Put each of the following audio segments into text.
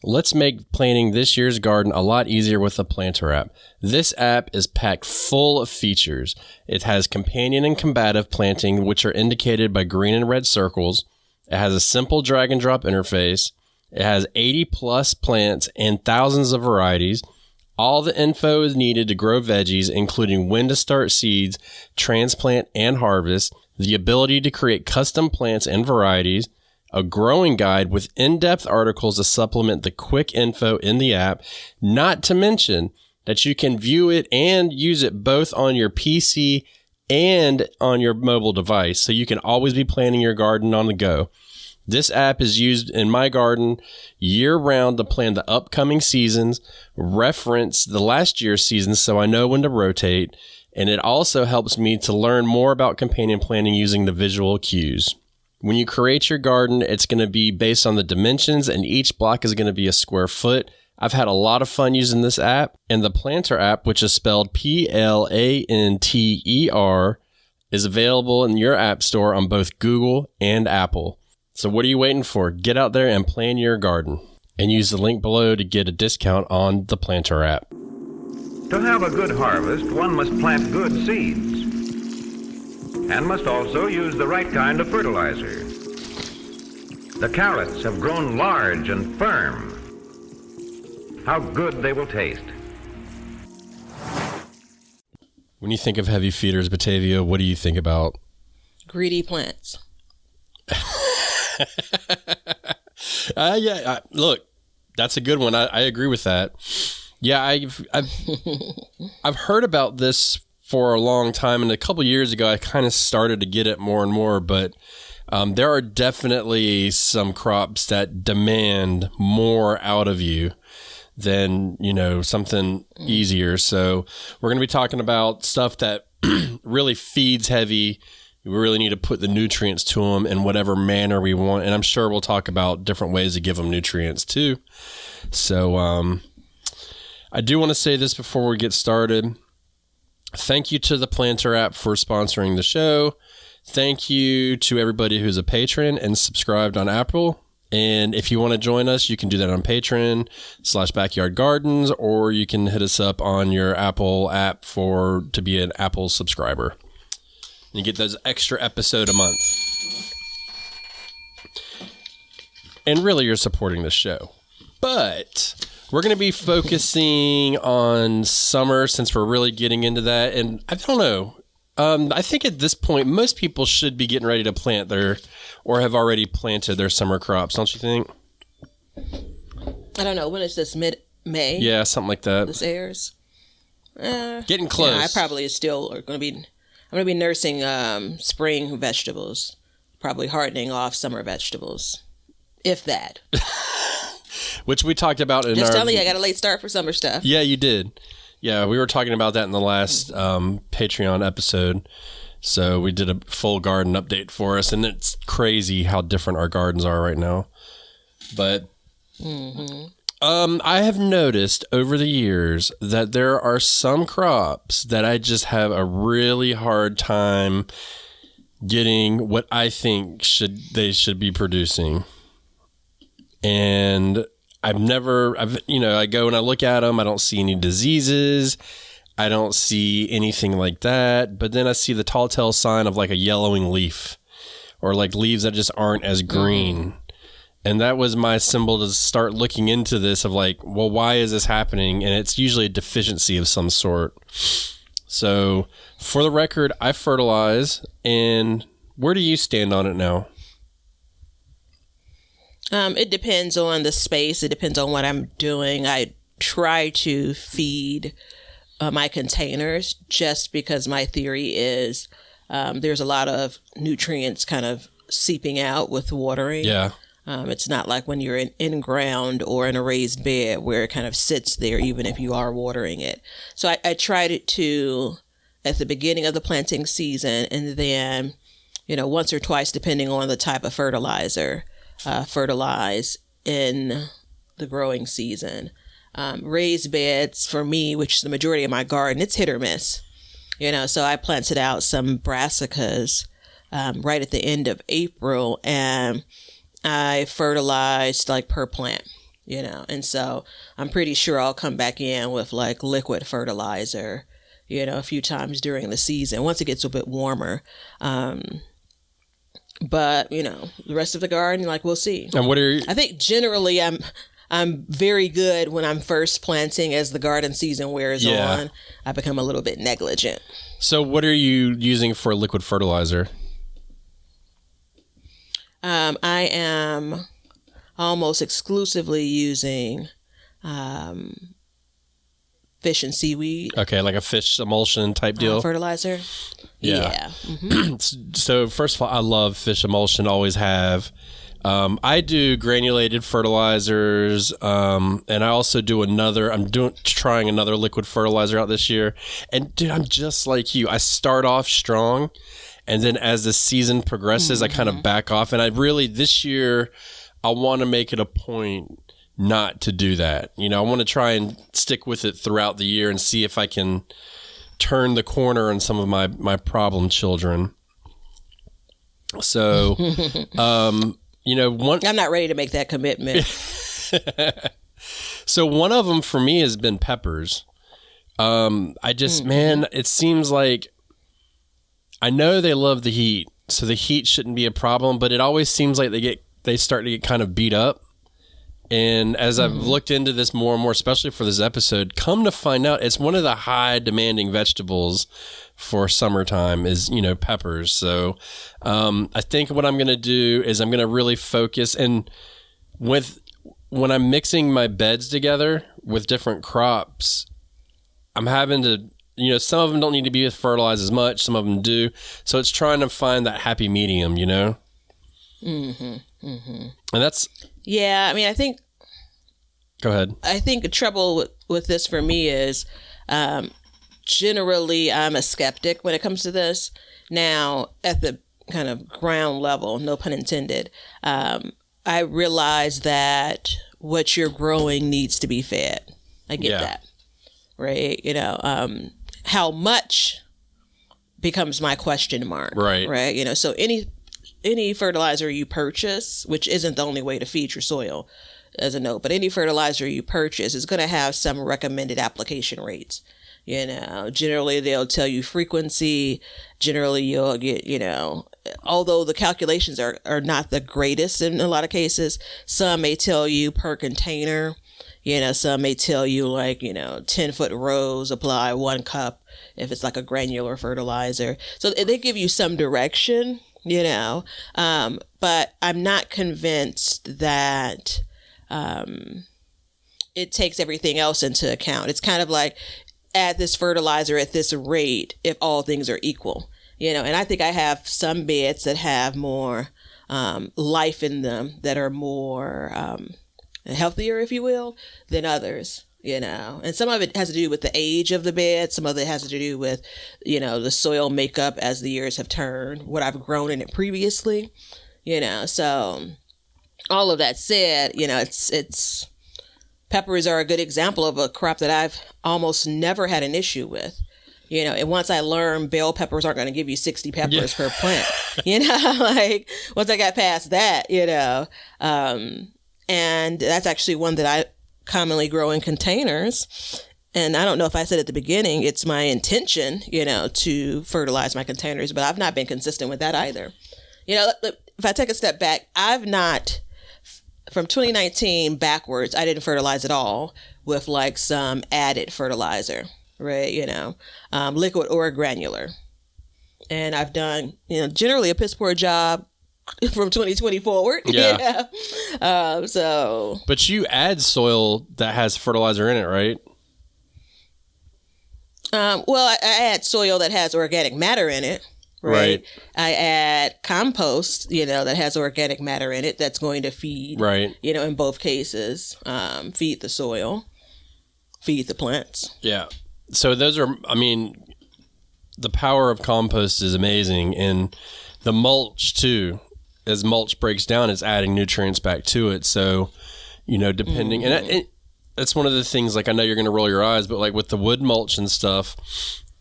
Let's make planting this year's garden a lot easier with the Planter app. This app is packed full of features. It has companion and combative planting, which are indicated by green and red circles. It has a simple drag and drop interface. It has 80 plus plants and thousands of varieties. All the info is needed to grow veggies, including when to start seeds, transplant, and harvest, the ability to create custom plants and varieties, a growing guide with in-depth articles to supplement the quick info in the app, not to mention that you can view it and use it both on your PC and on your mobile device, so you can always be planting your garden on the go. This app is used in my garden year-round to plan the upcoming seasons, reference the last year's seasons so I know when to rotate, and it also helps me to learn more about companion planting using the visual cues. When you create your garden, it's going to be based on the dimensions, and each block is going to be a square foot. I've had a lot of fun using this app, and the Planter app, which is spelled Planter, is available in your app store on both Google and Apple. So what are you waiting for? Get out there and plan your garden, and use the link below to get a discount on the Planter app. To have a good harvest, one must plant good seeds, and must also use the right kind of fertilizer. The carrots have grown large and firm. How good they will taste. When you think of heavy feeders, Batavia, what do you think about? Greedy plants. Look, that's a good one. I agree with that. Yeah, I've heard about this for a long time, and a couple years ago I kind of started to get it more and more, but there are definitely some crops that demand more out of you than, something easier. So we're going to be talking about stuff that really feeds heavy. We really need to put the nutrients to them in whatever manner we want, and I'm sure we'll talk about different ways to give them nutrients too. So I do want to say this before we get started. Thank you to the Planter app for sponsoring the show. Thank you to everybody who's a patron and subscribed on Apple. And if you want to join us, you can do that on Patreon/Backyard Gardens, or you can hit us up on your Apple app to be an Apple subscriber. And you get those extra episode a month. And really, you're supporting the show. But we're going to be focusing on summer since we're really getting into that. And I don't know. I think at this point, most people should be getting ready to plant or have already planted their summer crops, don't you think? I don't know. When is this? Mid-May? Yeah, something like that. This airs? Getting close. Yeah, I probably still are going to be... I'm going to be nursing spring vegetables, probably hardening off summer vegetables, if that. Which we talked about in Just telling you, I got a late start for summer stuff. Yeah, you did. Yeah, we were talking about that in the last Patreon episode. So we did a full garden update for us, and it's crazy how different our gardens are right now. But I have noticed over the years that there are some crops that I just have a really hard time getting what I think they should be producing. And I go and I look at them, I don't see any diseases, I don't see anything like that, but then I see the tall tale sign of like a yellowing leaf or like leaves that just aren't as green. And that was my symbol to start looking into this of like, well, why is this happening? And it's usually a deficiency of some sort. So for the record, I fertilize. And where do you stand on it now? It depends on the space. It depends on what I'm doing. I try to feed my containers just because my theory is there's a lot of nutrients kind of seeping out with watering. Yeah. It's not like when you're in ground or in a raised bed where it kind of sits there even if you are watering it. So I tried it to at the beginning of the planting season, and then, once or twice, depending on the type of fertilizer, fertilize in the growing season. Raised beds for me, which is the majority of my garden, it's hit or miss. So I planted out some brassicas right at the end of April, and I fertilized like per plant. And so I'm pretty sure I'll come back in with like liquid fertilizer, a few times during the season once it gets a bit warmer. But the rest of the garden, like, we'll see. And what are you? I think generally I'm very good when I'm first planting. As the garden season wears on, I become a little bit negligent. So what are you using for liquid fertilizer? I am almost exclusively using fish and seaweed. Okay, like a fish emulsion type deal. Fertilizer. Yeah. Mm-hmm. So first of all, I love fish emulsion. Always have. I do granulated fertilizers, and I also do trying another liquid fertilizer out this year. And dude, I'm just like you. I start off strong, and then as the season progresses, I kind of back off. And this year, I want to make it a point not to do that. I want to try and stick with it throughout the year and see if I can turn the corner on some of my problem children. So, I'm not ready to make that commitment. So one of them for me has been peppers. I just, man, it seems like I know they love the heat, so the heat shouldn't be a problem, but it always seems like they start to get kind of beat up. And as I've looked into this more and more, especially for this episode, come to find out it's one of the high demanding vegetables for summertime is, peppers. So I think what I'm going to do is I'm going to really focus. And when I'm mixing my beds together with different crops, I'm having to, some of them don't need to be fertilized as much. Some of them do. So it's trying to find that happy medium, And that's... Yeah, I mean, I think... Go ahead. I think the trouble with this for me is generally I'm a skeptic when it comes to this. Now, at the kind of ground level, no pun intended, I realize that what you're growing needs to be fed. I get that, right? How much becomes my question mark, right? So any fertilizer you purchase, which isn't the only way to feed your soil, as a note, but any fertilizer you purchase is going to have some recommended application rates. Generally they'll tell you frequency. Generally you'll get, although the calculations are not the greatest in a lot of cases, some may tell you per container, some may tell you 10-foot rows, apply 1 cup if it's like a granular fertilizer. So they give you some direction, but I'm not convinced that it takes everything else into account. It's kind of like add this fertilizer at this rate if all things are equal, and I think I have some beds that have more life in them, that are more healthier, if you will, than others. And some of it has to do with the age of the bed. Some of it has to do with, the soil makeup as the years have turned, what I've grown in it previously, so all of that said, it's peppers are a good example of a crop that I've almost never had an issue with, and once I learned bell peppers aren't going to give you 60 peppers per plant, once I got past that, and that's actually one that I commonly grow in containers. And I don't know if I said at the beginning, it's my intention, to fertilize my containers, but I've not been consistent with that either. If I take a step back, from 2019 backwards, I didn't fertilize at all with some added fertilizer, right? Liquid or granular. And I've done, generally a piss poor job from 2020 forward. Yeah. But you add soil that has fertilizer in it, right? Well, I add soil that has organic matter in it. Right. I add compost, that has organic matter in it that's going to feed, in both cases, feed the soil, feed the plants. Yeah. So those are, the power of compost is amazing. And the mulch too, as mulch breaks down, it's adding nutrients back to it. So, depending, and that's one of the things, I know you're going to roll your eyes, but with the wood mulch and stuff,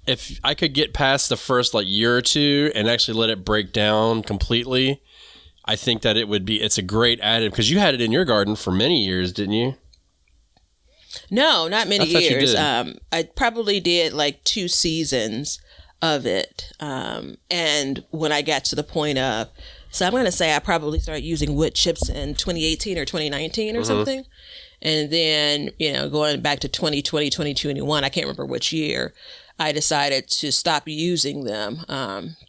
if I could get past the first year or two and actually let it break down completely, I think that it's a great additive because you had it in your garden for many years, didn't you? No, not many I thought you years. did. I probably did like 2 seasons of it. And when I got to the point of, so I'm going to say I probably started using wood chips in 2018 or 2019 or something. And then, going back to 2020, 2021, I can't remember which year, I decided to stop using them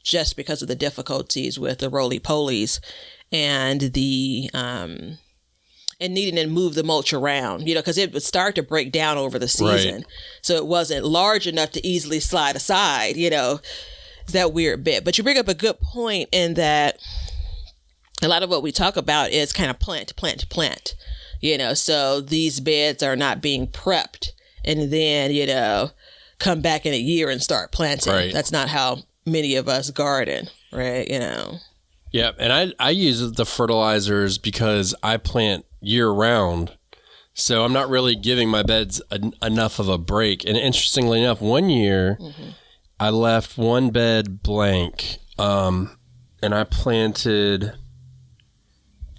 just because of the difficulties with the roly-polies and the and needing to move the mulch around, because it would start to break down over the season. Right. So it wasn't large enough to easily slide aside, that weird bit. But you bring up a good point in that a lot of what we talk about is kind of plant to plant to plant, so these beds are not being prepped and then, come back in a year and start planting. Right. That's not how many of us garden, right? Yeah, and I use the fertilizers because I plant year round, so I'm not really giving my beds enough of a break. And interestingly enough, one year I left one bed blank, and I planted,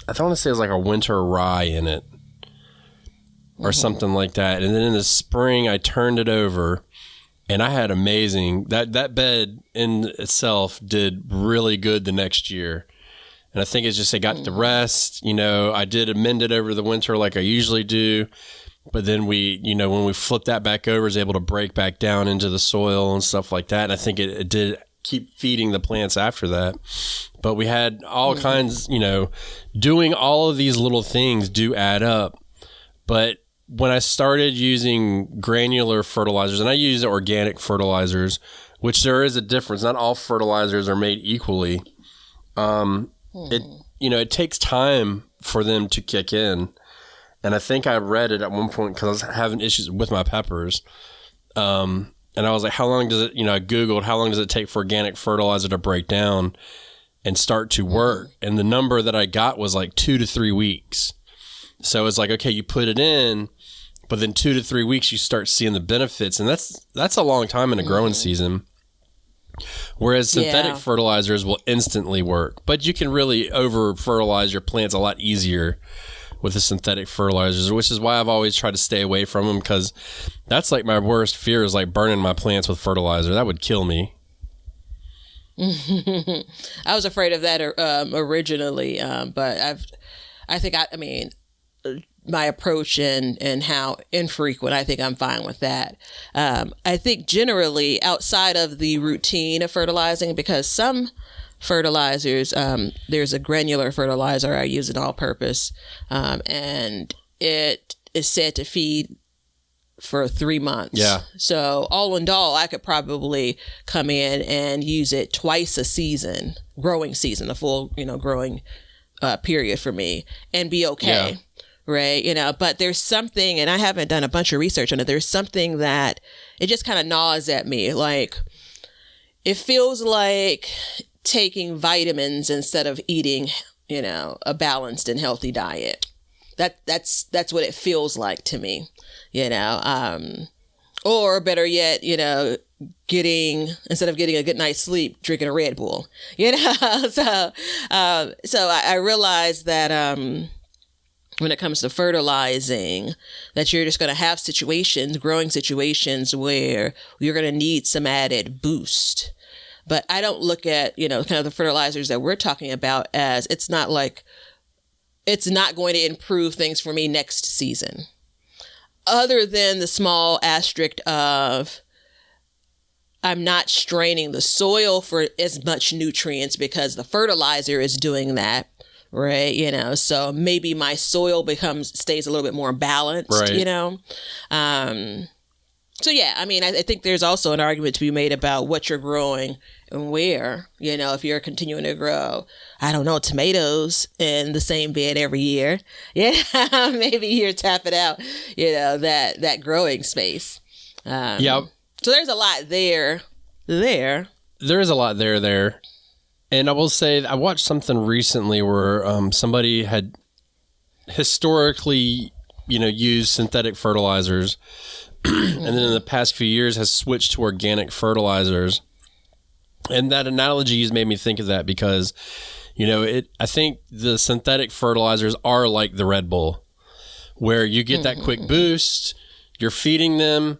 I want to say it was like a winter rye in it or something like that. And then in the spring I turned it over. And I had amazing, that bed in itself did really good the next year. And I think it's just, it got the rest, I did amend it over the winter like I usually do. But then when we flipped that back over, it was able to break back down into the soil and stuff like that. And I think it did keep feeding the plants after that. But we had all kinds, doing all of these little things do add up. But when I started using granular fertilizers, and I use organic fertilizers, which there is a difference. Not all fertilizers are made equally. It takes time for them to kick in. And I think I read it at one point because I was having issues with my peppers. And I was like, how long does it, I Googled, how long does it take for organic fertilizer to break down and start to work? And the number that I got was like 2 to 3 weeks. So it's like, okay, you put it in, but then 2 to 3 weeks you start seeing the benefits, and that's a long time in a growing season. Whereas synthetic fertilizers will instantly work, but you can really over fertilize your plants a lot easier with the synthetic fertilizers, which is why I've always tried to stay away from them, because that's like my worst fear is like burning my plants with fertilizer. That would kill me. I was afraid of that originally, but I mean, my approach and how infrequent, I think I'm fine with that. I think generally outside of the routine of fertilizing, because some fertilizers, there's a granular fertilizer I use in all purpose, and it is said to feed for 3 months. Yeah. So all in all, I could probably come in and use it twice a season, growing season, the full, growing period for me, and be okay. Yeah. Right. But there's something, and I haven't done a bunch of research on it. There's something that it just kind of gnaws at me. Like, it feels like taking vitamins instead of eating, a balanced and healthy diet. That's what it feels like to me, or better yet, instead of getting a good night's sleep, drinking a Red Bull, so I realized that, when it comes to fertilizing, that you're just going to have growing situations where you're going to need some added boost. But I don't look at, kind of the fertilizers that we're talking about as it's not going to improve things for me next season. Other than the small asterisk of I'm not straining the soil for as much nutrients because the fertilizer is doing that. Right. So maybe my soil stays a little bit more balanced, right. So, yeah, I mean, I think there's also an argument to be made about what you're growing and where, if you're continuing to grow, I don't know, tomatoes in the same bed every year. Yeah, maybe you're tapping out, that growing space. Yeah. So there's a lot there. There is a lot there. And I will say, I watched something recently where somebody had historically, used synthetic fertilizers, and then in the past few years has switched to organic fertilizers. And that analogy has made me think of that because, I think the synthetic fertilizers are like the Red Bull, where you get that quick boost, you're feeding them,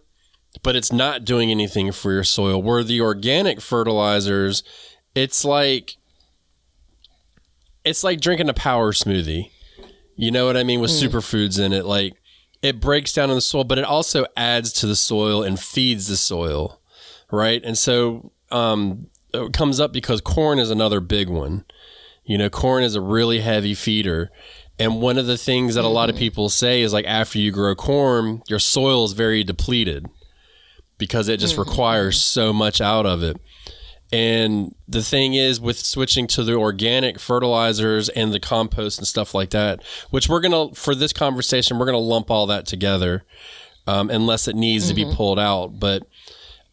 but it's not doing anything for your soil. Where the organic fertilizers, it's like drinking a power smoothie. You know what I mean? With superfoods in it, like it breaks down in the soil, but it also adds to the soil and feeds the soil, right? And so it comes up because corn is another big one. Corn is a really heavy feeder. And one of the things that a lot of people say is like after you grow corn, your soil is very depleted because it just requires so much out of it. And the thing is, with switching to the organic fertilizers and the compost and stuff like that, which for this conversation, we're going to lump all that together unless it needs to be pulled out. But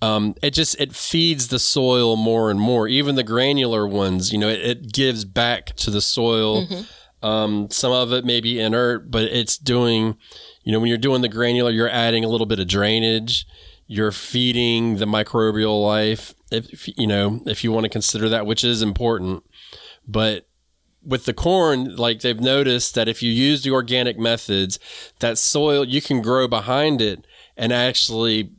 it feeds the soil more and more. Even the granular ones, it gives back to the soil. Some of it may be inert, but it's doing, when you're doing the granular, you're adding a little bit of drainage. You're feeding the microbial life, if you want to consider that, which is important. But with the corn, like they've noticed that if you use the organic methods, that soil, you can grow behind it and actually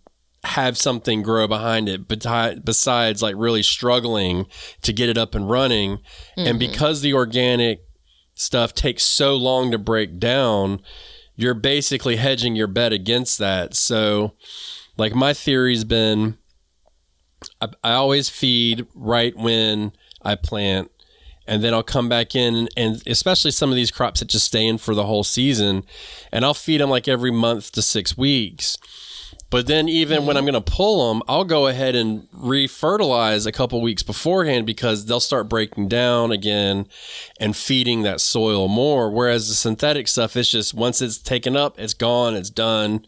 have something grow behind it besides like really struggling to get it up and running. And because the organic stuff takes so long to break down, you're basically hedging your bet against that. So like my theory's been, I always feed right when I plant, and then I'll come back in, and especially some of these crops that just stay in for the whole season, and I'll feed them like every month to 6 weeks. But then even when I'm going to pull them, I'll go ahead and re-fertilize a couple weeks beforehand because they'll start breaking down again and feeding that soil more. Whereas the synthetic stuff, it's just once it's taken up, it's gone, it's done.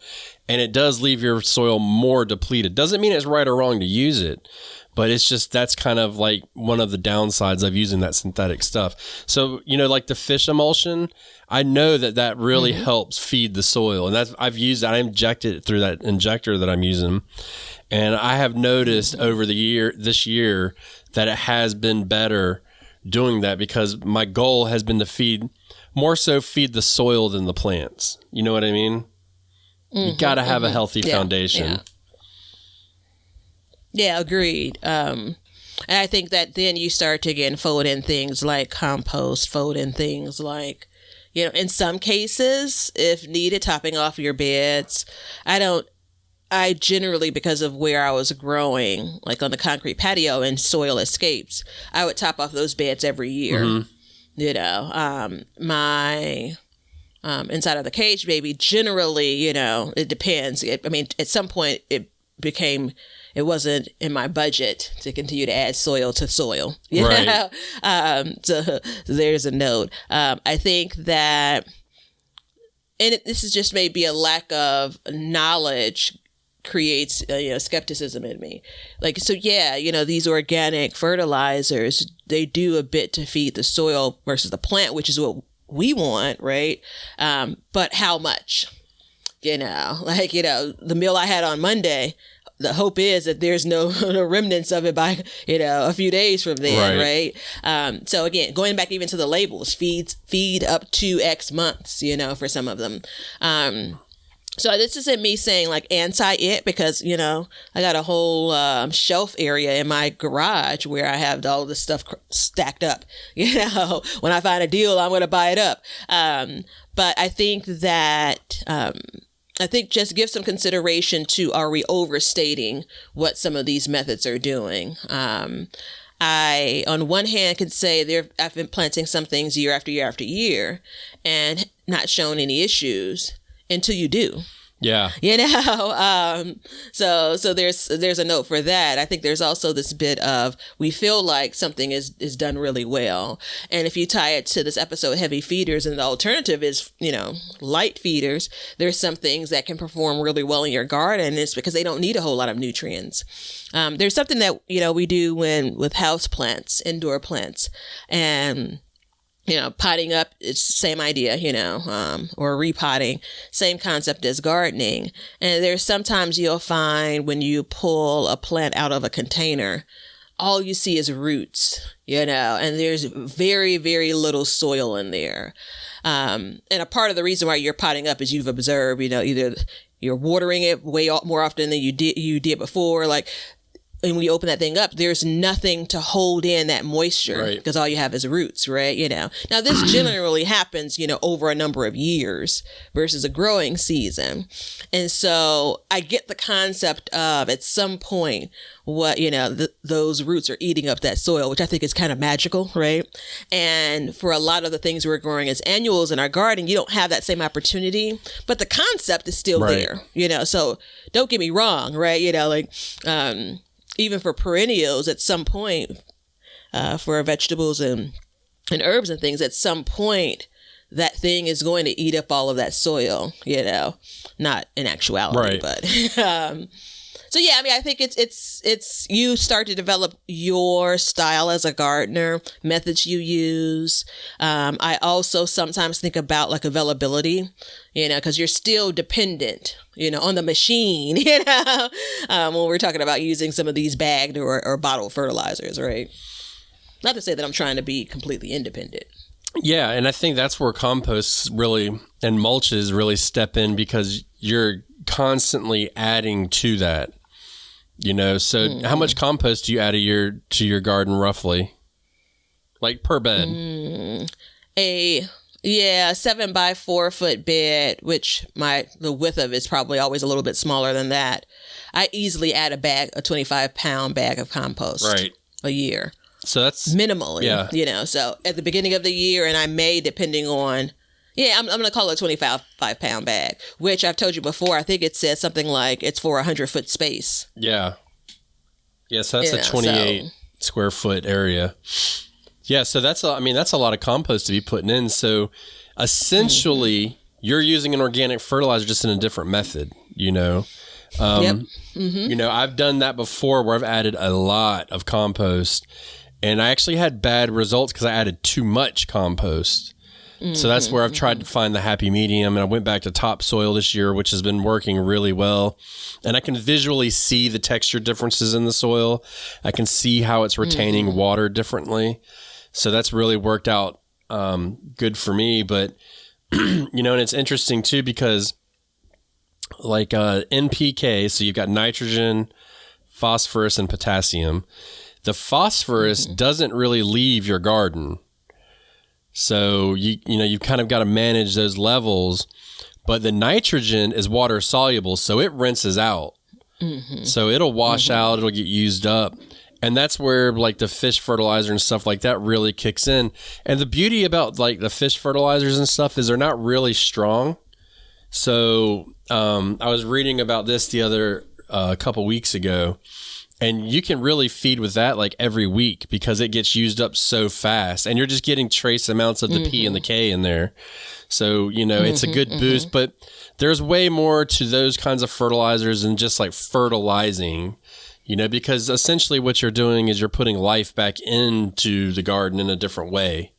And it does leave your soil more depleted. Doesn't mean it's right or wrong to use it, but it's just that's kind of like one of the downsides of using that synthetic stuff. So, like the fish emulsion, I know that really helps feed the soil. And I've used that. I inject it through that injector that I'm using. And I have noticed over this year that it has been better doing that because my goal has been to feed the soil than the plants. You know what I mean? You got to have a healthy foundation. Yeah, agreed. And I think that then you start to again fold in things like compost, fold in things like, in some cases, if needed, topping off your beds. I generally, because of where I was growing, like on the concrete patio and soil escapes, I would top off those beds every year. My inside of the cage baby, generally, it depends. At some point it wasn't in my budget to continue to add soil to soil. Right. So there's a note. I think that, and this is just maybe a lack of knowledge creates skepticism in me. These organic fertilizers, they do a bit to feed the soil versus the plant, which is what we want, right? But how much? The meal I had on Monday, the hope is that there's no remnants of it by, a few days from then, right? So again, going back even to the labels, feed up to X months, for some of them. So this isn't me saying like anti-it because, I got a whole shelf area in my garage where I have all this stuff stacked up. When I find a deal, I'm going to buy it up. But I think that just give some consideration to, are we overstating what some of these methods are doing? I, on one hand, could say I've been planting some things year after year after year and not shown any issues until you do. Yeah. So there's a note for that. I think there's also this bit of we feel like something is done really well. And if you tie it to this episode, heavy feeders, and the alternative is, light feeders, there's some things that can perform really well in your garden. It's because they don't need a whole lot of nutrients. There's something that, we do with house plants, indoor plants, and potting up, it's the same idea, or repotting, same concept as gardening. And there's sometimes you'll find when you pull a plant out of a container, all you see is roots, and there's very, very little soil in there. And a part of the reason why you're potting up is you've observed, either you're watering it way more often than you did before. Like, and when you open that thing up, there's nothing to hold in that moisture because all you have is roots, right? Now this generally happens, over a number of years versus a growing season. And so I get the concept of at some point what, those roots are eating up that soil, which I think is kind of magical, right? And for a lot of the things we're growing as annuals in our garden, you don't have that same opportunity, but the concept is still there, so don't get me wrong, right? Even for perennials at some point, for vegetables and herbs and things, at some point, that thing is going to eat up all of that soil, not in actuality, but, so yeah, I think it's you start to develop your style as a gardener, methods you use. I also sometimes think about like availability, because you're still dependent, on the machine, when we're talking about using some of these bagged or bottled fertilizers, right? Not to say that I'm trying to be completely independent. Yeah, and I think that's where composts really and mulches really step in because you're constantly adding to that. So how much compost do you add to your garden roughly? Like per bed? A 7x4 foot bed, which the width of it's probably always a little bit smaller than that. I easily add a 25-pound bag of compost a year. So that's minimally, so at the beginning of the year, and I may, depending on, I'm going to call it a 25-pound bag, which I've told you before. I think it says something like it's for 100-foot space. Yeah. Yeah. So that's a 28 square foot area. Yeah. So that's a lot of compost to be putting in. So essentially you're using an organic fertilizer just in a different method, I've done that before where I've added a lot of compost and I actually had bad results because I added too much compost. So that's where I've tried to find the happy medium. And I went back to topsoil this year, which has been working really well. And I can visually see the texture differences in the soil. I can see how it's retaining water differently. So that's really worked out good for me. But, and it's interesting too, because like NPK, so you've got nitrogen, phosphorus, and potassium. The phosphorus doesn't really leave your garden. So you've kind of got to manage those levels, but the nitrogen is water soluble, so it rinses out. So it'll wash out, it'll get used up. And that's where like the fish fertilizer and stuff like that really kicks in. And the beauty about like the fish fertilizers and stuff is they're not really strong. So I was reading about this a couple weeks ago. And you can really feed with that like every week because it gets used up so fast and you're just getting trace amounts of the P and the K in there. So, it's a good boost, but there's way more to those kinds of fertilizers than just like fertilizing, because essentially what you're doing is you're putting life back into the garden in a different way.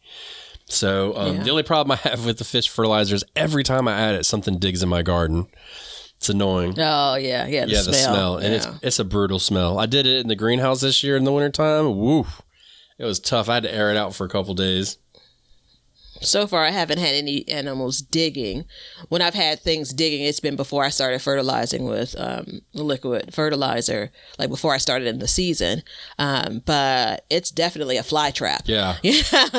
So the only problem I have with the fish fertilizers, every time I add it, something digs in my garden. It's annoying. Oh, yeah. The smell. And it's a brutal smell. I did it in the greenhouse this year in the wintertime. Woo. It was tough. I had to air it out for a couple days. So far, I haven't had any animals digging. When I've had things digging, it's been before I started fertilizing with liquid fertilizer, like before I started in the season. But it's definitely a fly trap. Yeah.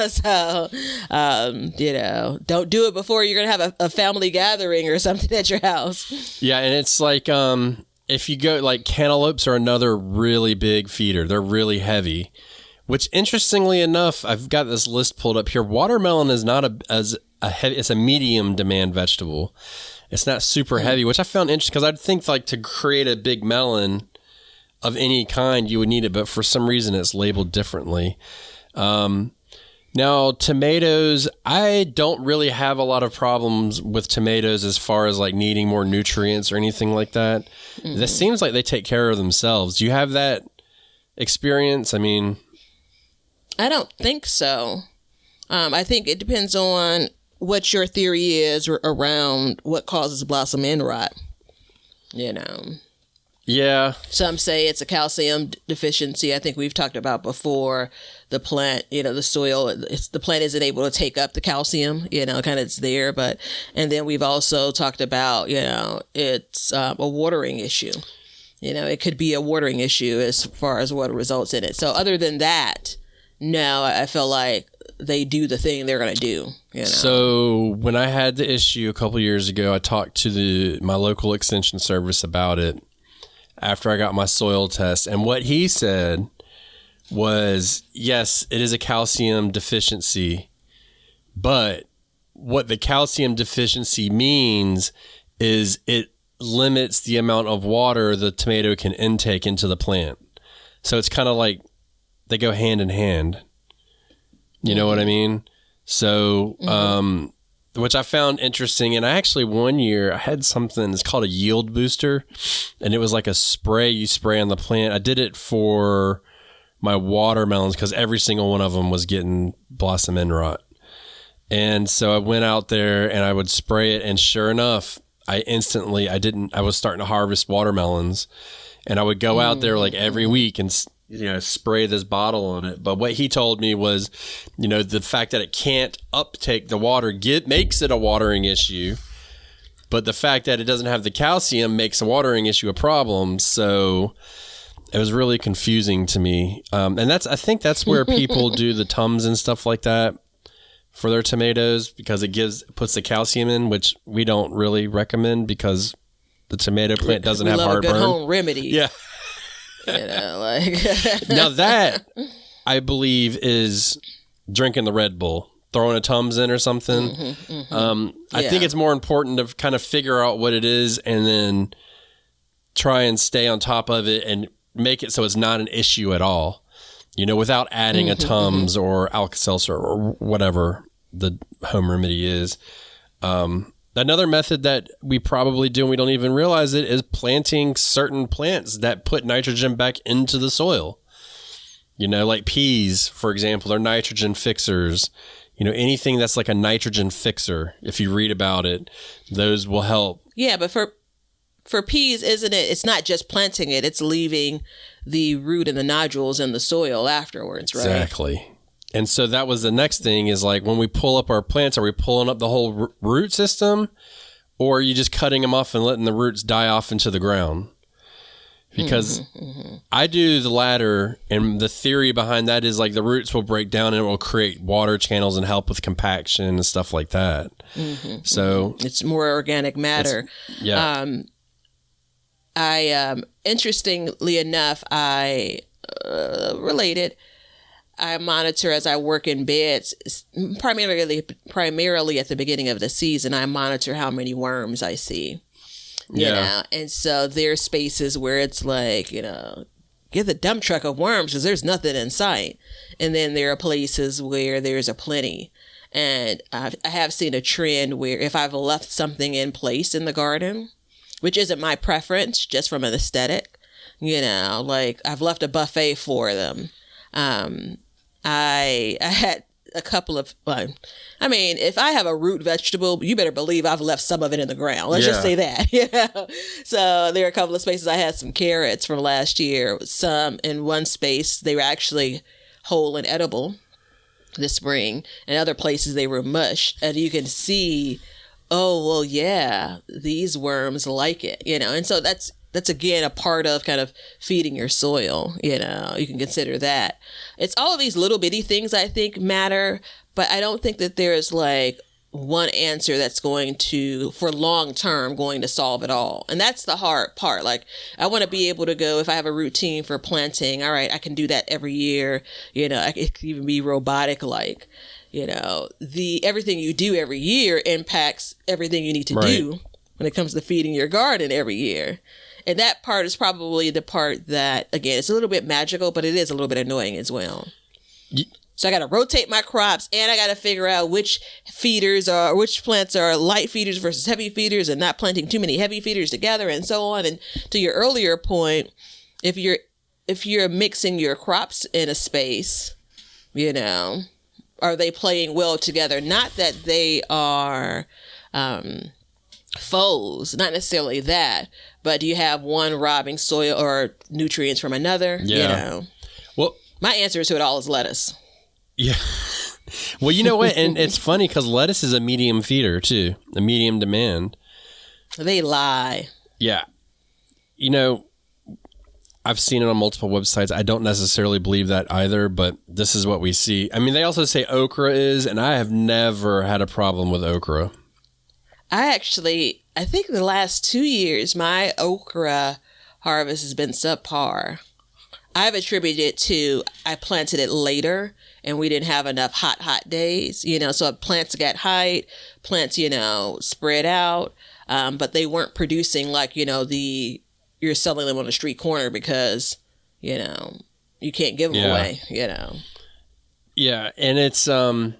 So, don't do it before you're going to have a family gathering or something at your house. Yeah. And it's like, if you go, like cantaloupes are another really big feeder. They're really heavy. Which, interestingly enough, I've got this list pulled up here. Watermelon is not it's a medium demand vegetable. It's not super heavy, which I found interesting because I'd think like to create a big melon of any kind, you would need it, but for some reason it's labeled differently. Now, tomatoes, I don't really have a lot of problems with tomatoes as far as like needing more nutrients or anything like that. This seems like they take care of themselves. Do you have that experience? I mean, I don't think so. I think it depends on what your theory is around what causes blossom end rot. Yeah. Some say it's a calcium deficiency. I think we've talked about before the plant, the soil, the plant isn't able to take up the calcium, kind of it's there. And then we've also talked about, it's a watering issue. It could be a watering issue as far as what results in it. So other than that, no, I feel like they do the thing they're going to do. So when I had the issue a couple years ago, I talked to my local extension service about it after I got my soil test. And what he said was, yes, it is a calcium deficiency, but what the calcium deficiency means is it limits the amount of water the tomato can intake into the plant. So it's kind of like they go hand in hand. You know what I mean? So, which I found interesting. And I actually, one year I had something, it's called a yield booster, and it was like a spray you spray on the plant. I did it for my watermelons because every single one of them was getting blossom end rot. And so I went out there and I would spray it, and sure enough, I was starting to harvest watermelons, and I would go out there like every week and spray this bottle on it. But what he told me was, the fact that it can't uptake the water makes it a watering issue. But the fact that it doesn't have the calcium makes a watering issue a problem. So it was really confusing to me. And I think that's where people do the Tums and stuff like that for their tomatoes, because it puts the calcium in, which we don't really recommend because the tomato plant doesn't have heartburn. A good home remedy. Yeah. Now that I believe is drinking the Red Bull, throwing a Tums in or something. I think it's more important to kind of figure out what it is and then try and stay on top of it and make it so it's not an issue at all, without adding a Tums or Alka-Seltzer or whatever the home remedy is. Another method that we probably do and we don't even realize it is planting certain plants that put nitrogen back into the soil. Like peas, for example, they're nitrogen fixers. Anything that's like a nitrogen fixer, if you read about it, those will help. Yeah, but for peas, isn't it? It's not just planting it, it's leaving the root and the nodules in the soil afterwards, right? Exactly. And so that was the next thing is like when we pull up our plants, are we pulling up the whole root system, or are you just cutting them off and letting the roots die off into the ground? Because I do the latter, and the theory behind that is like the roots will break down and it will create water channels and help with compaction and stuff like that. So it's more organic matter. Yeah. Interestingly enough, I monitor as I work in beds, primarily at the beginning of the season. I monitor how many worms I see. And so there's spaces where it's like, get the dump truck of worms because there's nothing in sight. And then there are places where there's a plenty. And I have seen a trend where if I've left something in place in the garden, which isn't my preference, just from an aesthetic, like I've left a buffet for them. I had a couple of, if I have a root vegetable, you better believe I've left some of it in the ground. Let's just say that. So there are a couple of spaces. I had some carrots from last year. Some in one space, they were actually whole and edible this spring. And other places, they were mush. And you can see, these worms like it, And so that's again a part of kind of feeding your soil. You can consider that. It's all of these little bitty things I think matter, but I don't think that there's like one answer that's going to, for long term, going to solve it all. And that's the hard part. Like I want to be able to go, if I have a routine for planting, all right, I can do that every year. It can even be robotic like. Everything you do every year impacts everything you need to do when it comes to feeding your garden every year. And that part is probably the part that, again, it's a little bit magical, but it is a little bit annoying as well. So I got to rotate my crops, and I got to figure out which plants are light feeders versus heavy feeders, and not planting too many heavy feeders together, and so on. And to your earlier point, if you're mixing your crops in a space, are they playing well together? Not that they are foes, not necessarily that, but do you have one robbing soil or nutrients from another? Yeah. You know, Well, my answer to it all is lettuce. yeah. Well, you know what? And it's funny because lettuce is a medium feeder too, a medium demand. They lie. Yeah. You know, I've seen it on multiple websites. I don't necessarily believe that either, but this is what we see. I mean, they also say okra is, and I have never had a problem with okra. I think the last 2 years, my okra harvest has been subpar. I've attributed it to, I planted it later and we didn't have enough hot days, you know, so plants got height, plants, you know, spread out, but they weren't producing like, you know, you're selling them on the street corner because, you know, you can't give them away, you know. Yeah, and it's the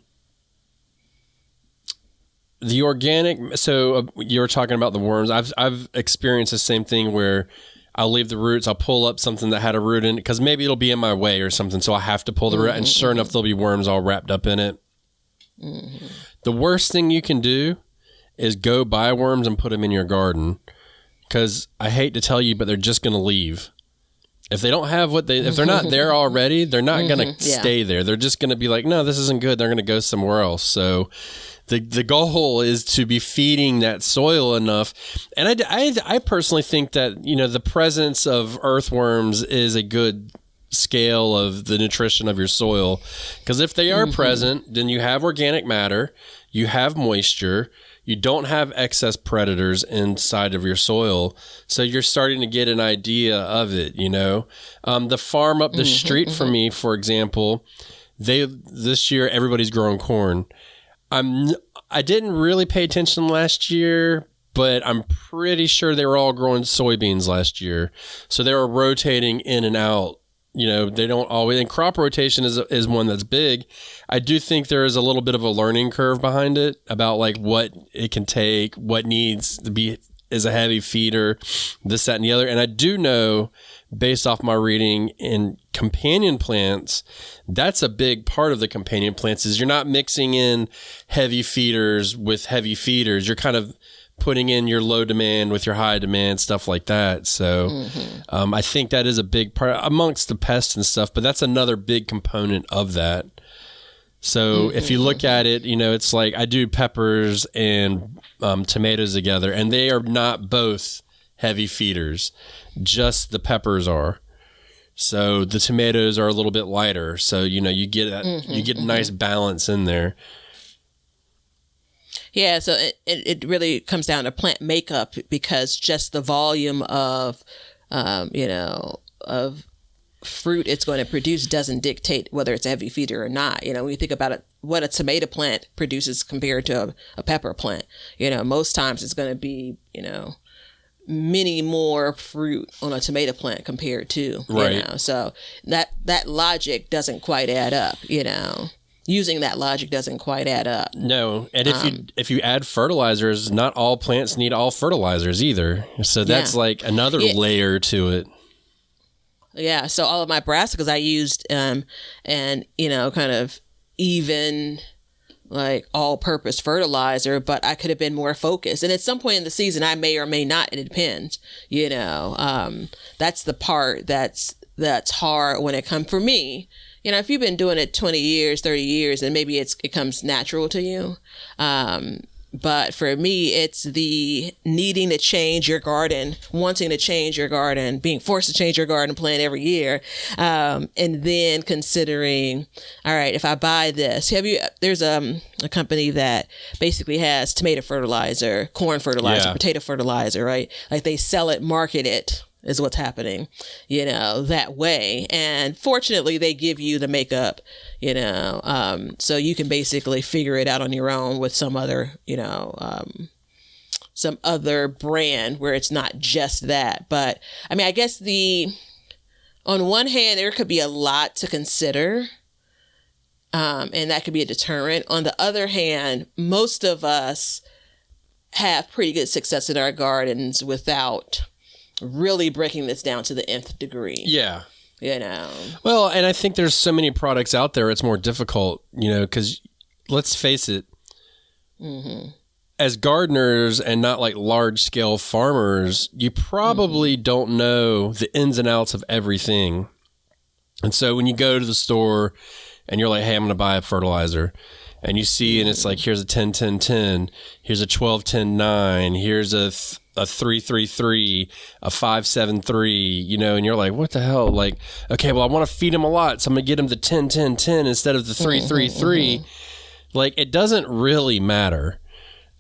organic. So you were talking about the worms. I've experienced the same thing where I'll leave the roots. I'll pull up something that had a root in it because maybe it'll be in my way or something. So I have to pull the root, and sure enough, there'll be worms all wrapped up in it. Mm-hmm. The worst thing you can do is go buy worms and put them in your garden. Because I hate to tell you, but they're just going to leave. If they don't have if they're not there already, they're not going to stay there. They're just going to be like, no, this isn't good. They're going to go somewhere else. So the goal is to be feeding that soil enough. And I personally think that, you know, the presence of earthworms is a good scale of the nutrition of your soil. Because if they are present, then you have organic matter, you have moisture, you don't have excess predators inside of your soil. So you're starting to get an idea of it, you know. The farm up the street from me, for example, this year everybody's growing corn. I didn't really pay attention last year, but I'm pretty sure they were all growing soybeans last year. So they were rotating in and out. You know, they don't always, and crop rotation is one that's big. I do think there is a little bit of a learning curve behind it about like what it can take, what needs to be is a heavy feeder, this, that, and the other. And I do know, based off my reading in companion plants, that's a big part of the companion plants is you're not mixing in heavy feeders with heavy feeders. You're kind of putting in your low demand with your high demand, stuff like that. So I think that is a big part amongst the pests and stuff, but that's another big component of that. So if you look at it, you know, it's like I do peppers and tomatoes together, and they are not both heavy feeders. Just the peppers are. So the tomatoes are a little bit lighter. So, you know, you get a nice balance in there. Yeah, so it really comes down to plant makeup because just the volume of, of fruit it's going to produce doesn't dictate whether it's a heavy feeder or not. You know, when you think about it, what a tomato plant produces compared to a pepper plant, you know, most times it's going to be, you know, many more fruit on a tomato plant compared to, right. You know, so that logic doesn't quite add up, you know. Using that logic doesn't quite add up. No, and if you add fertilizers, not all plants need all fertilizers either. So that's like another layer to it. Yeah, so all of my brassicas I used, and you know, kind of even like all-purpose fertilizer, but I could have been more focused. And at some point in the season, I may or may not. It depends. You know, that's the part that's hard when it comes for me. You know, if you've been doing it 20 years, 30 years, then maybe it comes natural to you. But for me, it's the needing to change your garden, wanting to change your garden, being forced to change your garden plan every year. And then considering, all right, if I buy this, there's a company that basically has tomato fertilizer, corn fertilizer, potato fertilizer, right? Like they sell it, market it. Is what's happening, you know, that way. And fortunately, they give you the makeup, you know, so you can basically figure it out on your own with some other, you know, some other brand where it's not just that. But I mean, I guess on one hand, there could be a lot to consider, and that could be a deterrent. On the other hand, most of us have pretty good success in our gardens without really breaking this down to the nth degree. Yeah. You know. Well, and I think there's so many products out there, it's more difficult, you know, because let's face it, as gardeners and not like large scale farmers, you probably don't know the ins and outs of everything. And so when you go to the store and you're like, hey, I'm going to buy a fertilizer, and you see, and it's like, here's a 10-10-10, here's a 12-10-9, here's a 3-3-3, a 5-7-3, you know, and you're like, what the hell? Like, okay, well, I want to feed him a lot, so I'm going to get him the 10-10-10 instead of the 3-3-3. Like, it doesn't really matter.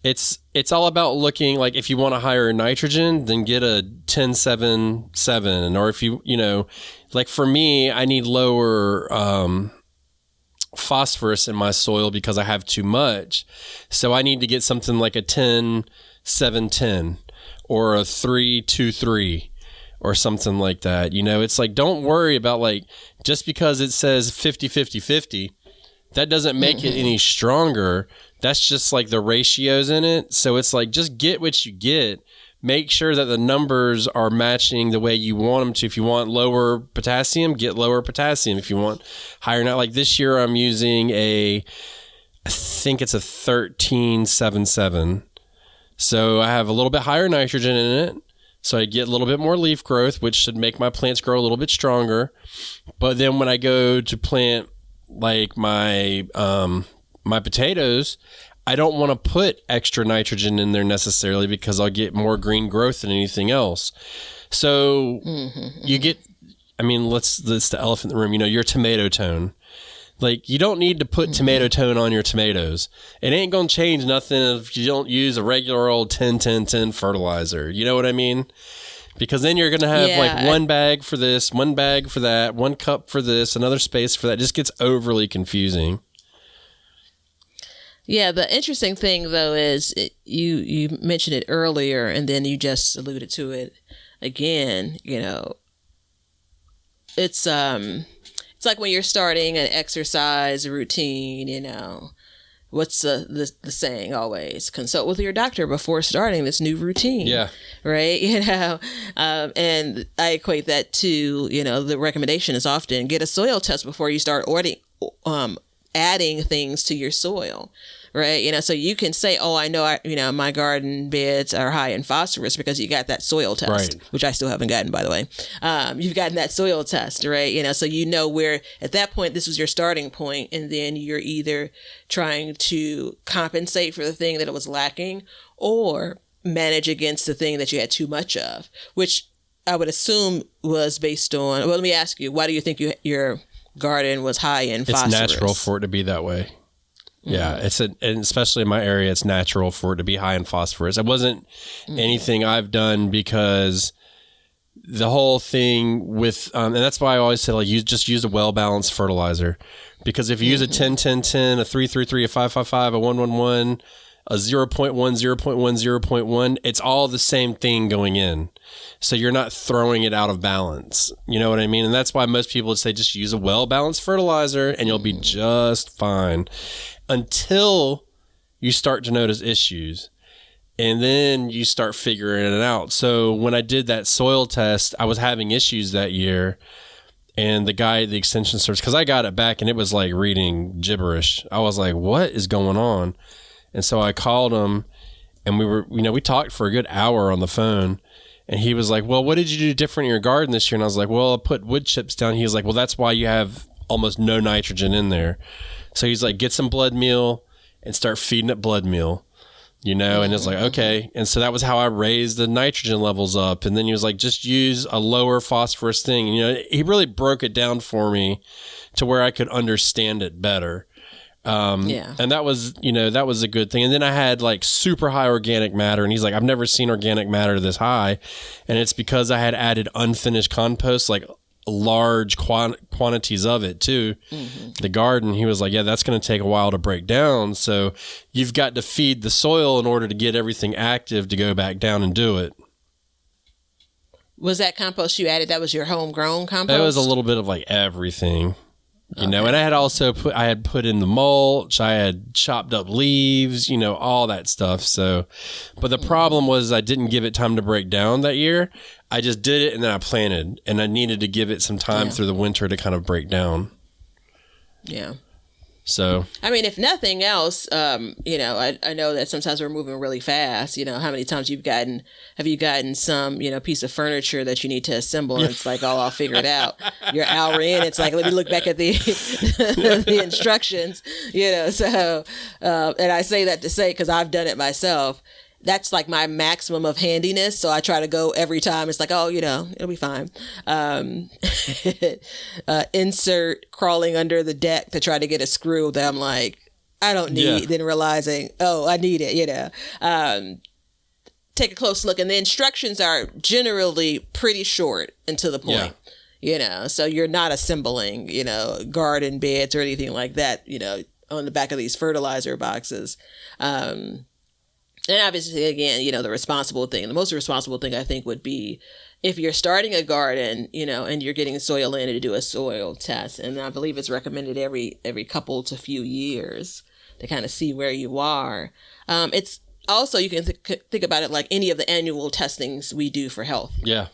It's all about looking, like, if you want a higher nitrogen, then get a 10-7-7, or if you know, like for me, I need lower phosphorus in my soil because I have too much. So I need to get something like a 10-7-10 or a 3-2-3 or something like that. You know, it's like, don't worry about, like, just because it says 50-50-50, that doesn't make it any stronger. That's just like the ratios in it. So it's like, just get what you get. Make sure that the numbers are matching the way you want them to. If you want lower potassium, get lower potassium. If you want higher, not like this year, I'm using I think it's a 13-7-7. So I have a little bit higher nitrogen in it. So I get a little bit more leaf growth, which should make my plants grow a little bit stronger. But then when I go to plant like my potatoes, I don't want to put extra nitrogen in there necessarily because I'll get more green growth than anything else. So you get, I mean, that's the elephant in the room, you know, your tomato tone. Like, you don't need to put tomato tone on your tomatoes. It ain't going to change nothing if you don't use a regular old 10-10-10 fertilizer. You know what I mean? Because then you're going to have like one bag for this, one bag for that, one cup for this, another space for that. It just gets overly confusing. Yeah, the interesting thing, though, is you mentioned it earlier, and then you just alluded to it again. You know, it's like when you're starting an exercise routine. You know, what's the saying always? Consult with your doctor before starting this new routine. Yeah, right. You know, and I equate that to, you know, the recommendation is often get a soil test before you start adding things to your soil. Right. You know, so you can say, oh, I know, my garden beds are high in phosphorus because you got that soil test, right, which I still haven't gotten, by the way. You've gotten that soil test, right? You know, so you know where at that point, this was your starting point. And then you're either trying to compensate for the thing that it was lacking or manage against the thing that you had too much of, which I would assume was based on, well, let me ask you, why do you think your garden was high in phosphorus? It's natural for it to be that way. Yeah, and especially in my area, it's natural for it to be high in phosphorus. It wasn't anything I've done because the whole thing with, and that's why I always say, like, just use a well-balanced fertilizer. Because if you use a 10-10-10, a 3-3-3, a 5-5-5, a 1-1-1, a 0.1, 0.1, 0.1, it's all the same thing going in. So you're not throwing it out of balance. You know what I mean? And that's why most people would say just use a well-balanced fertilizer and you'll be just fine. Until you start to notice issues, and then you start figuring it out. So when I did that soil test, I was having issues that year, and the guy at the extension service, because I got it back and it was like reading gibberish. I was like, what is going on? And so I called him, and we talked for a good hour on the phone, and he was like, well, what did you do different in your garden this year? And I was like, well, I put wood chips down. He was like, well, that's why you have almost no nitrogen in there. So he's like, get some blood meal and start feeding it blood meal, you know? And it's like, okay. And so that was how I raised the nitrogen levels up. And then he was like, just use a lower phosphorus thing. And, you know, he really broke it down for me to where I could understand it better. And that was a good thing. And then I had like super high organic matter. And he's like, I've never seen organic matter this high. And it's because I had added unfinished compost, like large quantities of it to the garden. He was like, yeah, that's going to take a while to break down. So you've got to feed the soil in order to get everything active to go back down and do it. Was that compost you added, that was your homegrown compost? It was a little bit of like everything. You know, and I had also put in the mulch, I had chopped up leaves, you know, all that stuff. So, but the problem was I didn't give it time to break down that year. I just did it and then I planted, and I needed to give it some time through the winter to kind of break down. Yeah. So, I mean, if nothing else, I know that sometimes we're moving really fast. How many times have you gotten some, piece of furniture that you need to assemble, and it's like, oh, I'll figure it out. You're an hour in, it's like, let me look back at the the instructions, so, and I say that to say, because I've done it myself. That's like my maximum of handiness. So I try to go every time. It's like, oh, it'll be fine. Insert crawling under the deck to try to get a screw that I'm like, I don't need, then realizing, oh, I need it, take a close look. And the instructions are generally pretty short and to the point, so you're not assembling, garden beds or anything like that, on the back of these fertilizer boxes. And obviously, again, the the most responsible thing I think would be if you're starting a garden, and you're getting soil in to do a soil test. And I believe it's recommended every couple to few years to kind of see where you are. It's also, you can think about it like any of the annual testings we do for health. Yeah.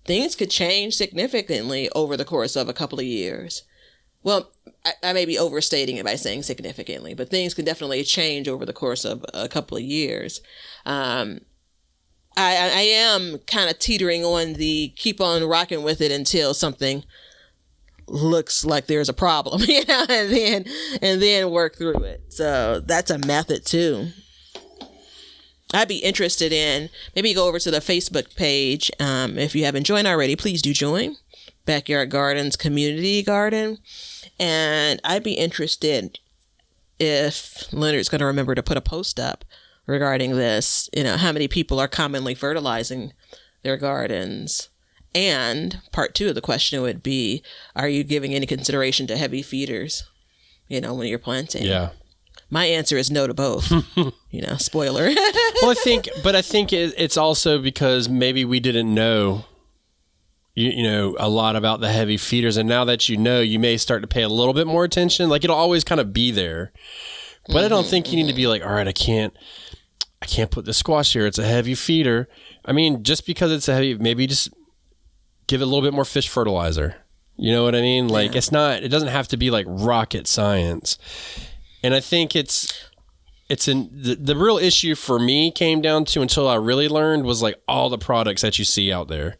Things could change significantly over the course of a couple of years. Well, I may be overstating it by saying significantly, but things can definitely change over the course of a couple of years. I am kind of teetering on the keep on rocking with it until something looks like there's a problem, and then work through it. So that's a method too. I'd be interested in, maybe go over to the Facebook page. If you haven't joined already, please do join. Backyard Gardens Community Garden. And I'd be interested if Leonard's going to remember to put a post up regarding this, how many people are commonly fertilizing their gardens. And part 2 of the question would be, are you giving any consideration to heavy feeders, when you're planting? Yeah. My answer is no to both, spoiler. Well, I think it's also because maybe we didn't know a lot about the heavy feeders, and now that you may start to pay a little bit more attention. Like, it'll always kind of be there, but I don't think you need to be like, all right, I can't put the squash here, it's a heavy feeder. I mean, just because it's a heavy, maybe just give it a little bit more fish fertilizer. You know what I mean? Like, it doesn't have to be like rocket science. And I think the real issue for me came down to, until I really learned, was like all the products that you see out there.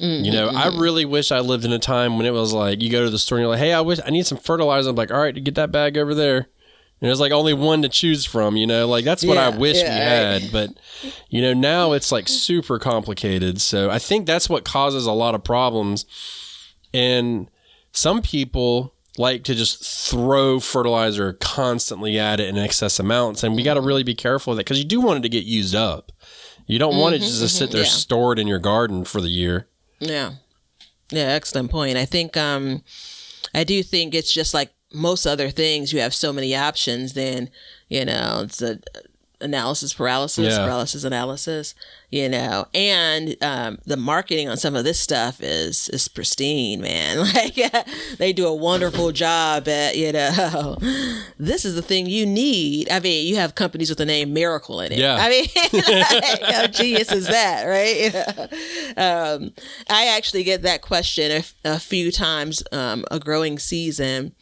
I really wish I lived in a time when it was like, you go to the store and you're like, hey, I need some fertilizer. I'm like, all right, get that bag over there. And there's like only one to choose from, like that's what I wish we had. But, now it's like super complicated. So I think that's what causes a lot of problems. And some people like to just throw fertilizer constantly at it in excess amounts. And we got to really be careful of that, because you do want it to get used up. You don't want it just to sit there stored in your garden for the year. Yeah, excellent point. I think I do think it's just like most other things. You have so many options, then it's a analysis paralysis, analysis, and the marketing on some of this stuff is pristine, man. Like, they do a wonderful job at, this is the thing you need. I mean, you have companies with the name Miracle in it. Yeah. I mean, how genius is that, right? I actually get that question a few times a growing season,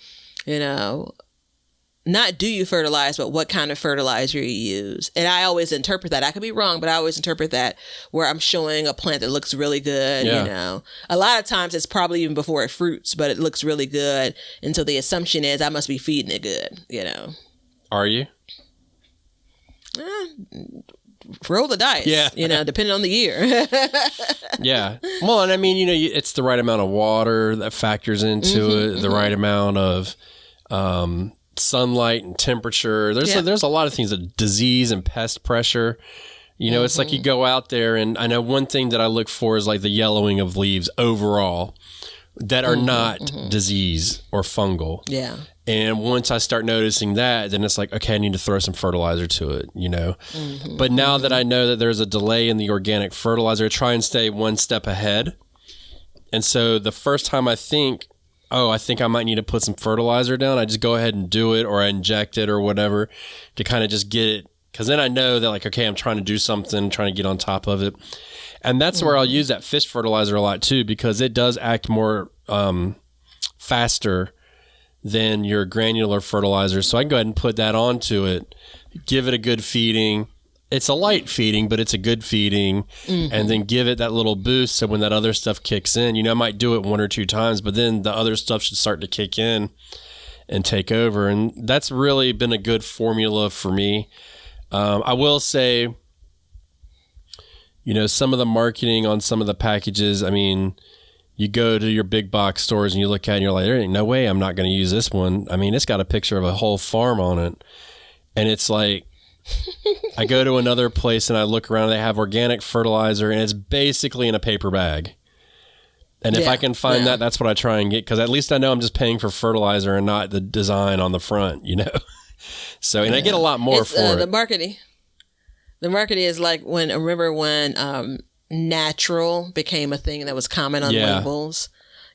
not do you fertilize, but what kind of fertilizer you use. And I always interpret that. I could be wrong, but I always interpret that where I'm showing a plant that looks really good, A lot of times it's probably even before it fruits, but it looks really good. And so the assumption is I must be feeding it good, Are you? Roll the dice, depending on the year. Yeah. Well, and I mean, it's the right amount of water that factors into it, the right amount of sunlight and temperature. There's a lot of things, disease and pest pressure. It's like you go out there, and I know one thing that I look for is like the yellowing of leaves overall that are not disease or fungal. Yeah. And once I start noticing that, then it's like, okay, I need to throw some fertilizer to it, But now that I know that there's a delay in the organic fertilizer, I try and stay one step ahead. And so the first time I think I might need to put some fertilizer down, I just go ahead and do it, or I inject it or whatever to kind of just get it. Because then I know that, like, okay, I'm trying to do something, trying to get on top of it. And that's where I'll use that fish fertilizer a lot too, because it does act more faster than your granular fertilizer. So I can go ahead and put that onto it, give it a good feeding. It's a light feeding, but it's a good feeding, and then give it that little boost. So when that other stuff kicks in, I might do it 1 or 2 times, but then the other stuff should start to kick in and take over. And that's really been a good formula for me. I will say, some of the marketing on some of the packages, I mean, you go to your big box stores and you look at it and you're like, there ain't no way I'm not going to use this one. I mean, it's got a picture of a whole farm on it. And it's like, I go to another place and I look around, they have organic fertilizer and it's basically in a paper bag. And if I can find that, that's what I try and get, because at least I know I'm just paying for fertilizer and not the design on the front, So, and I get a lot more for it. The marketing is like remember when natural became a thing that was common on labels?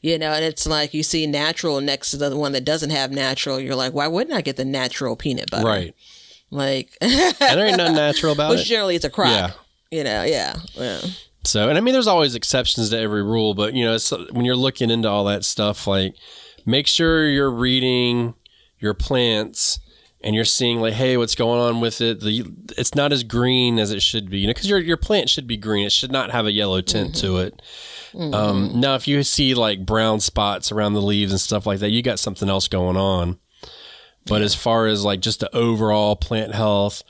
And it's like you see natural next to the one that doesn't have natural. You're like, why wouldn't I get the natural peanut butter? Right. Like, and there ain't nothing natural about it. Which generally is a crock. Yeah. So, and I mean, there's always exceptions to every rule, but when you're looking into all that stuff, like, make sure you're reading your plants and you're seeing like, hey, what's going on with it? It's not as green as it should be, because your plant should be green. It should not have a yellow tint to it. Now, if you see like brown spots around the leaves and stuff like that, you got something else going on. But as far as like just the overall plant health,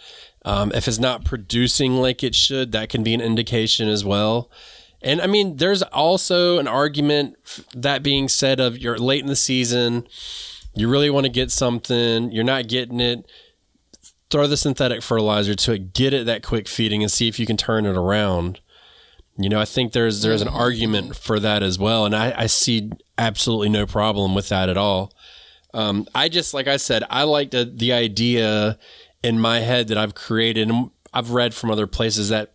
if it's not producing like it should, that can be an indication as well. And I mean, there's also an argument, that being said, of you're late in the season, you really want to get something, you're not getting it, throw the synthetic fertilizer to it, get it that quick feeding and see if you can turn it around. I think there's an argument for that as well. And I see absolutely no problem with that at all. I just, like I said, I like the idea in my head that I've created, and I've read from other places, that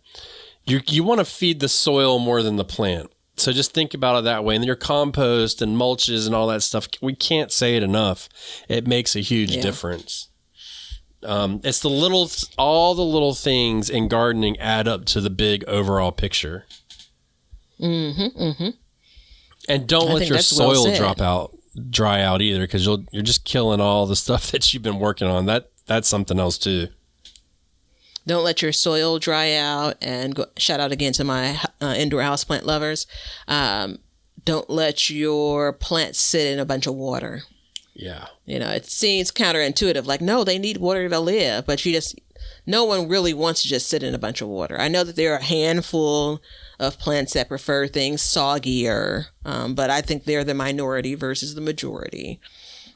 you want to feed the soil more than the plant. So just think about it that way. And then your compost and mulches and all that stuff, we can't say it enough. It makes a huge difference. It's all the little things in gardening add up to the big overall picture. And don't let your soil dry out either, because you're just killing all the stuff that you've been working on. That's something else too. Don't let your soil dry out. And shout out again to my indoor houseplant lovers. Don't let your plants sit in a bunch of water. Yeah. It seems counterintuitive, like, no, they need water to live, but no one really wants to just sit in a bunch of water. I know that there are a handful of plants that prefer things soggier, but I think they're the minority versus the majority.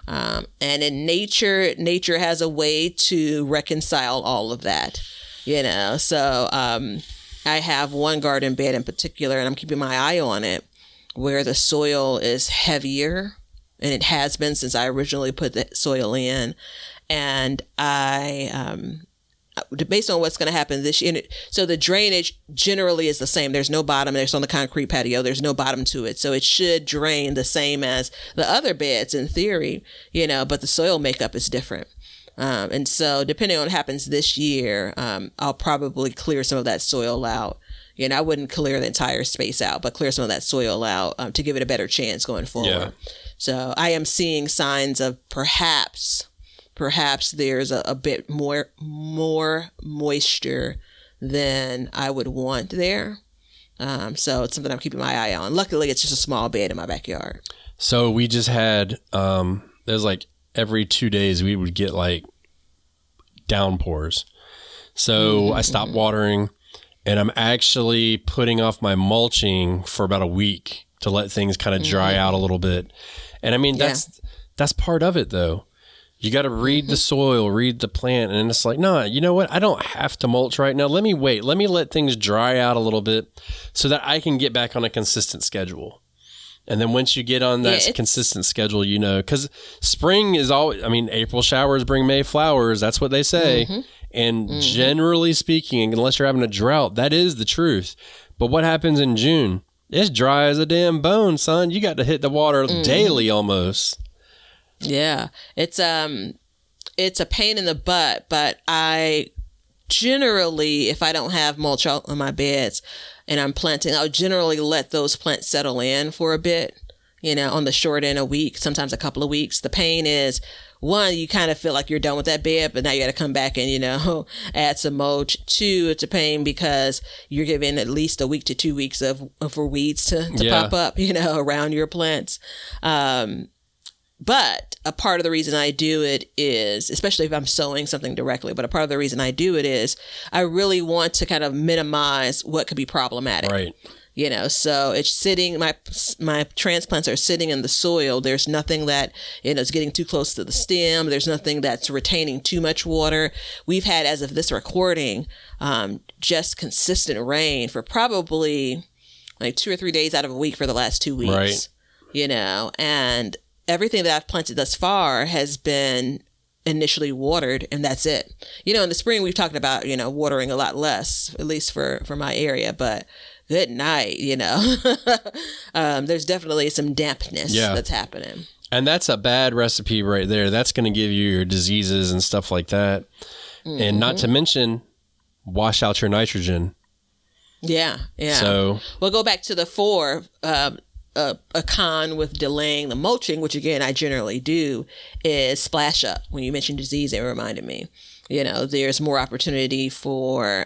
And in nature has a way to reconcile all of that, So I have one garden bed in particular, and I'm keeping my eye on it, where the soil is heavier, and it has been since I originally put the soil in. And based on what's going to happen this year, so the drainage generally is the same. There's no bottom. There's on the concrete patio. There's no bottom to it. So it should drain the same as the other beds in theory, but the soil makeup is different. And so depending on what happens this year, I'll probably clear some of that soil out. I wouldn't clear the entire space out, but clear some of that soil out to give it a better chance going forward. Yeah. So I am seeing signs of perhaps there's a bit more moisture than I would want there. So it's something I'm keeping my eye on. Luckily, it's just a small bed in my backyard. So we just had, there's like every 2 days we would get like downpours. So I stopped watering, and I'm actually putting off my mulching for about a week to let things kind of dry out a little bit. And I mean, that's part of it though. You got to read the soil, read the plant. And it's like, no, you know what? I don't have to mulch right now. Let me wait. Let me let things dry out a little bit so that I can get back on a consistent schedule. And then once you get on that consistent schedule, because spring is always, April showers bring May flowers. That's what they say. And generally speaking, unless you're having a drought, that is the truth. But what happens in June? It's dry as a damn bone, son. You got to hit the water daily almost. Yeah, it's a pain in the butt, but I generally, if I don't have mulch on my beds and I'm planting, I'll generally let those plants settle in for a bit, on the short end, a week, sometimes a couple of weeks. The pain is, one, you kind of feel like you're done with that bed, but now you got to come back and, add some mulch. Two, it's a pain because you're given at least a week to 2 weeks for weeds to pop up, around your plants. But a part of the reason I do it is, especially if I'm sowing something directly, but a part of the reason I do it is I really want to kind of minimize what could be problematic. Right. So it's sitting, my transplants are sitting in the soil. There's nothing that, is getting too close to the stem. There's nothing that's retaining too much water. We've had, as of this recording, just consistent rain for probably like 2 or 3 days out of a week for the last 2 weeks. Right. And everything that I've planted thus far has been initially watered, and that's it. In the spring, we've talked about, watering a lot less, at least for my area, but good night, there's definitely some dampness that's happening. And that's a bad recipe right there. That's going to give you your diseases and stuff like that. Mm-hmm. And not to mention, wash out your nitrogen. Yeah. So we'll go back to the 4, a con with delaying the mulching, which again, I generally do, is splash up. When you mentioned disease, it reminded me, there's more opportunity for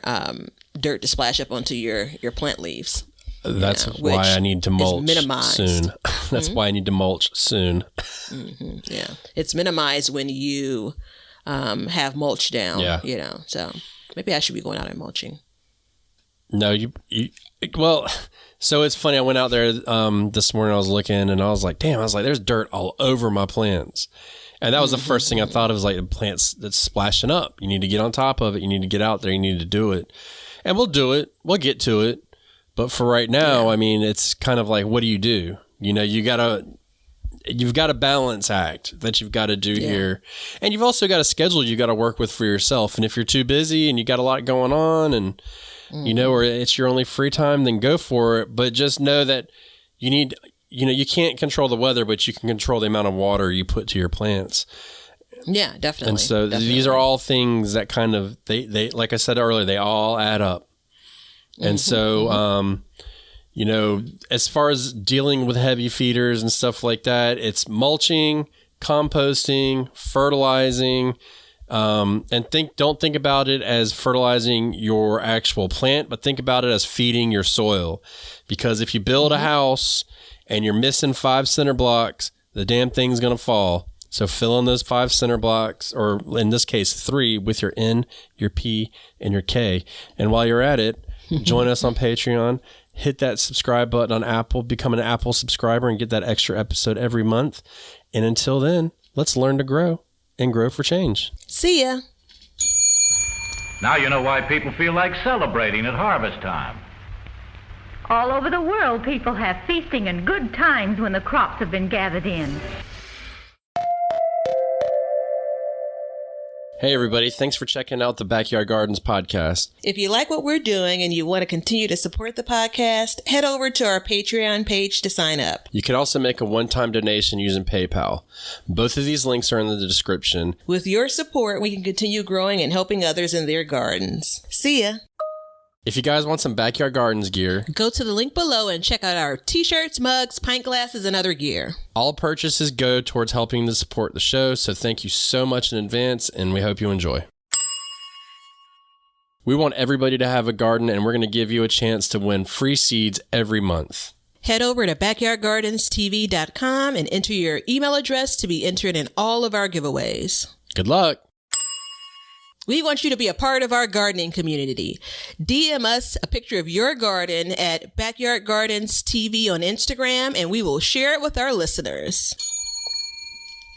dirt to splash up onto your plant leaves. That's why I need to mulch soon. That's why I need to mulch soon. Yeah. It's minimized when you have mulch down, so maybe I should be going out and mulching. No, well, so it's funny. I went out there this morning. I was looking and I was like, damn, there's dirt all over my plants. And that was the first thing I thought of, was like the plants that's splashing up. You need to get on top of it. You need to get out there. You need to do it. And we'll do it. We'll get to it. But for right now, I mean, it's kind of like, what do? You've got a balance act that you've got to do here. And you've also got a schedule you got to work with for yourself. And if you're too busy and you got a lot going on and, or it's your only free time, then go for it. But just know that you need, you can't control the weather, but you can control the amount of water you put to your plants. Yeah, definitely. And so these are all things that kind of, they like I said earlier, they all add up. And so, as far as dealing with heavy feeders and stuff like that, it's mulching, composting, fertilizing, and don't think about it as fertilizing your actual plant, but think about it as feeding your soil. Because if you build a house and you're missing 5 center blocks, the damn thing's going to fall. So fill in those 5 center blocks, or in this case, 3, with your N, your P, and your K. And while you're at it, join us on Patreon. Hit that subscribe button on Apple. Become an Apple subscriber and get that extra episode every month. And until then, let's learn to grow and grow for change. See ya. Now you know why people feel like celebrating at harvest time. All over the world, people have feasting and good times when the crops have been gathered in. Hey, everybody. Thanks for checking out the Backyard Gardens podcast. If you like what we're doing and you want to continue to support the podcast, head over to our Patreon page to sign up. You can also make a one-time donation using PayPal. Both of these links are in the description. With your support, we can continue growing and helping others in their gardens. See ya. If you guys want some Backyard Gardens gear, go to the link below and check out our t-shirts, mugs, pint glasses, and other gear. All purchases go towards helping to support the show, so thank you so much in advance, and we hope you enjoy. We want everybody to have a garden, and we're going to give you a chance to win free seeds every month. Head over to backyardgardenstv.com and enter your email address to be entered in all of our giveaways. Good luck. We want you to be a part of our gardening community. DM us a picture of your garden at Backyard Gardens TV on Instagram, and we will share it with our listeners.